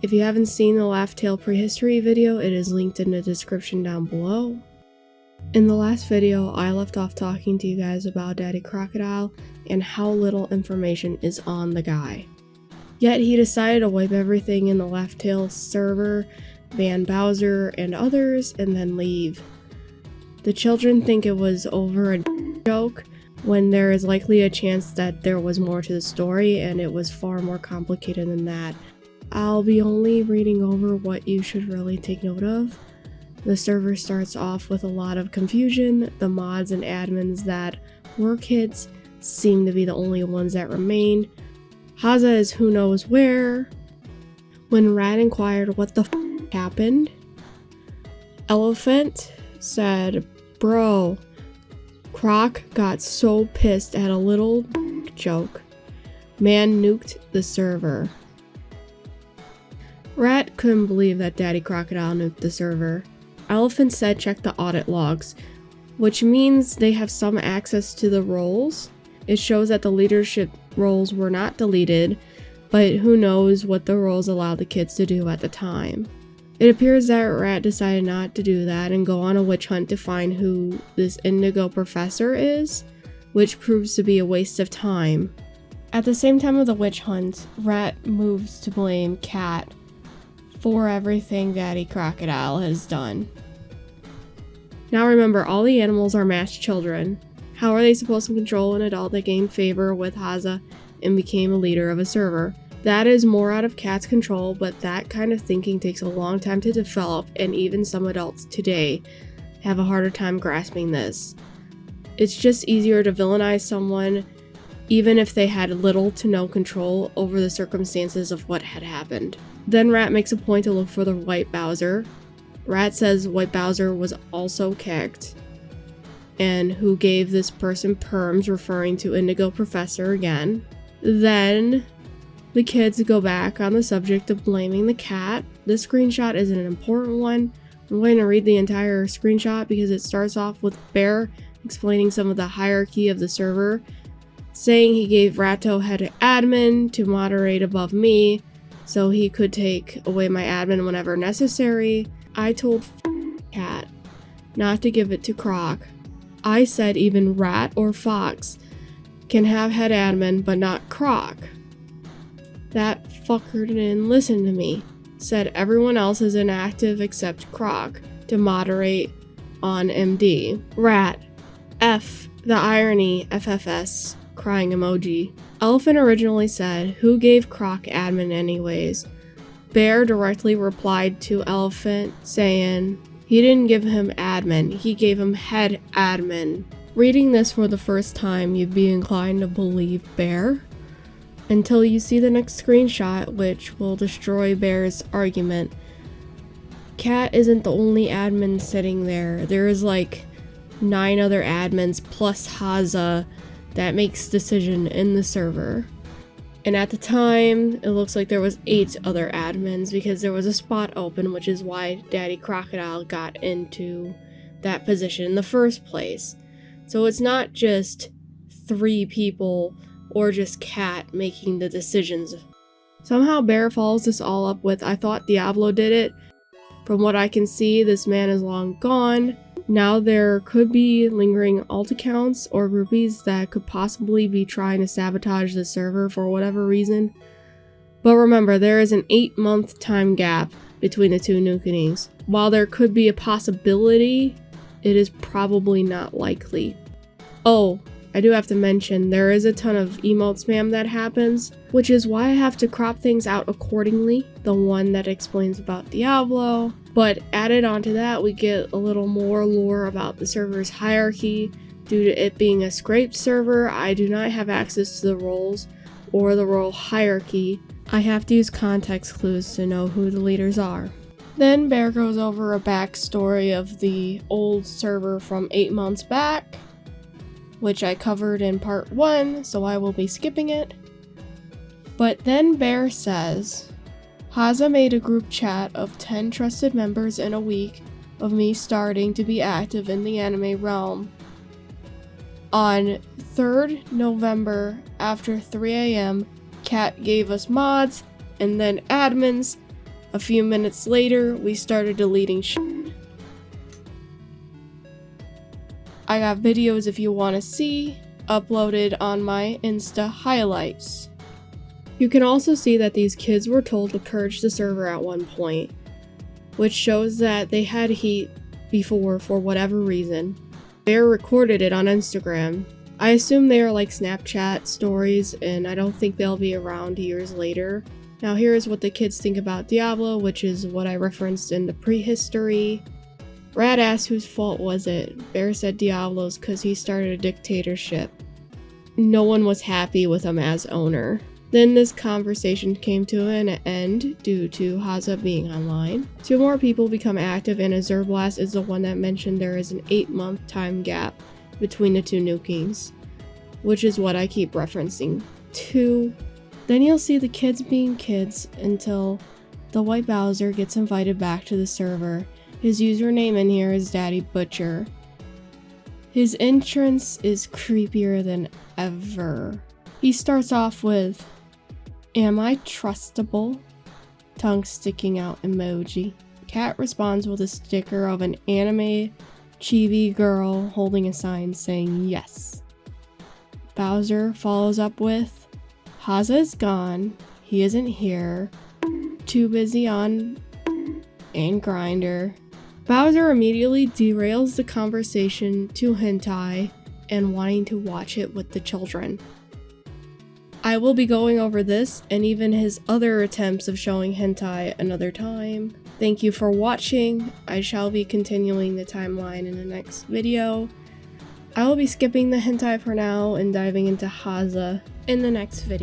If you haven't seen the Laughtale prehistory video, it is linked in the description down below. In the last video, I left off talking to you guys about Daddy Crocodile and how little information is on the guy. Yet he decided to wipe everything in the Laughtale server, ban Bowser and others, and then leave. The children think it was over a joke, when there is likely a chance that there was more to the story and it was far more complicated than that. I'll be only reading over what you should really take note of. The server starts off with a lot of confusion. The mods and admins that were kids seem to be the only ones that remained. Haza is who knows where. When Rat inquired what the happened, Elephant said, "Bro, Croc got so pissed at a little joke. Man nuked the server." Rat couldn't believe that Daddy Crocodile nuked the server. Elephant said check the audit logs, which means they have some access to the roles. It shows that the leadership roles were not deleted, but who knows what the roles allowed the kids to do at the time. It appears that Rat decided not to do that and go on a witch hunt to find who this indigo professor is, which proves to be a waste of time. At the same time of the witch hunt, Rat moves to blame Cat for everything Daddy Crocodile has done. Now remember, all the animals are matched children. How are they supposed to control an adult that gained favor with Haza and became a leader of a server? That is more out of Cat's control, but that kind of thinking takes a long time to develop, and even some adults today have a harder time grasping this. It's just easier to villainize someone even if they had little to no control over the circumstances of what had happened. Then Rat makes a point to look for the White Bowser. Rat says White Bowser was also kicked, and who gave this person perms, referring to Indigo Professor again. Then the kids go back on the subject of blaming the cat. This screenshot is an important one. I'm going to read the entire screenshot because it starts off with Bear explaining some of the hierarchy of the server, saying he gave Ratto head admin to moderate above me so he could take away my admin whenever necessary. I told Cat not to give it to Croc. I said even Rat or Fox can have head admin but not Croc. That fucker didn't listen to me. Said everyone else is inactive except Croc to moderate on MD. Rat. F. The irony. FFS. Crying emoji. Elephant originally said, who gave Croc admin anyways? Bear directly replied to Elephant saying, he didn't give him admin, he gave him head admin. Reading this for the first time, you'd be inclined to believe Bear, until you see the next screenshot, which will destroy Bear's argument. Cat isn't the only admin sitting there. There is like 9 other admins plus Haza that makes decision in the server. And at the time, it looks like there was 8 other admins because there was a spot open, which is why Daddy Crocodile got into that position in the first place. So it's not just 3 people or just Cat making the decisions. Somehow Bear follows this all up with, I thought Diablo did it. From what I can see, this man is long gone. Now there could be lingering alt accounts or groupies that could possibly be trying to sabotage the server for whatever reason. But remember, there is an 8-month time gap between the 2 nukings. While there could be a possibility, it is probably not likely. Oh, I do have to mention, there is a ton of emote spam that happens, which is why I have to crop things out accordingly. The one that explains about Diablo. But added onto that, we get a little more lore about the server's hierarchy. Due to it being a scraped server, I do not have access to the roles or the role hierarchy. I have to use context clues to know who the leaders are. Then Bear goes over a backstory of the old server from 8 months back, which I covered in part 1, so I will be skipping it. But then Bear says, Haza made a group chat of 10 trusted members in a week of me starting to be active in the anime realm. On 3rd November after 3 AM, Cat gave us mods and then admins A few minutes later, we started deleting shit. I got videos if you want to see, uploaded on my Insta highlights. You can also see that these kids were told to purge the server at one point, which shows that they had heat before for whatever reason. They recorded it on Instagram. I assume they are like Snapchat stories, and I don't think they'll be around years later. Now here's what the kids think about Diablo, which is what I referenced in the prehistory. Rad asked whose fault was it. Bear said Diablo's cause he started a dictatorship. No one was happy with him as owner. Then this conversation came to an end due to Haza being online. 2 more people become active, and Azurblast is the one that mentioned there is an 8-month time gap between the 2 nukings, which is what I keep referencing to. Then you'll see the kids being kids until the White Bowser gets invited back to the server. His username in here is Daddy Butcher. His entrance is creepier than ever. He starts off with, "Am I trustable?" Tongue sticking out emoji. Cat responds with a sticker of an anime chibi girl holding a sign saying yes. Bowser follows up with, "Haza is gone. He isn't here. Too busy on and Grinder." Bowser immediately derails the conversation to hentai and wanting to watch it with the children. I will be going over this and even his other attempts of showing hentai another time. Thank you for watching. I shall be continuing the timeline in the next video. I will be skipping the hentai for now and diving into Haza in the next video.